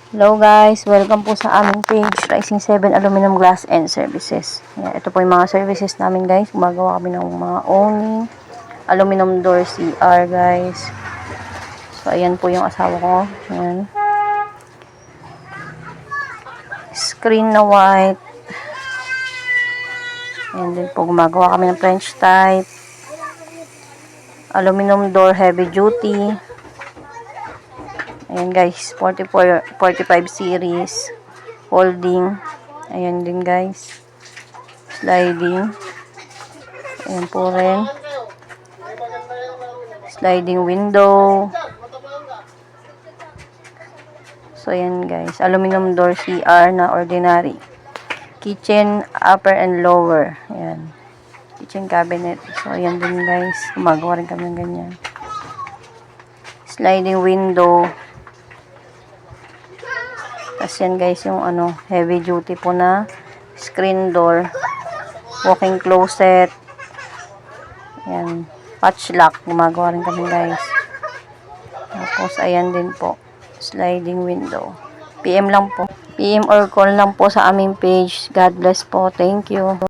Hello guys, welcome po sa aming page, Rising 7 Aluminum Glass and Services. Yan, ito po yung mga services namin guys. Gumagawa kami ng mga owning, aluminum door CR guys. So ayan po yung asawa ko. Ayan. Screen na white. Ayan din po, gumagawa kami ng French type. Aluminum door heavy duty. Ayan guys, 45 series. Folding. Ayan din guys. Sliding. Ayan po rin. Sliding window. So ayan guys, aluminum door CR na ordinary. Kitchen upper and lower. Ayan. Kitchen cabinet. So ayan din guys, gumagawa rin kami ng ganyan. Sliding window. Tapos yan guys, yung heavy duty po na screen door. Walking closet. Ayan. Patch lock. Gumagawa rin kami guys. Tapos ayan din po. Sliding window. PM lang po. PM or call lang po sa aming page. God bless po. Thank you.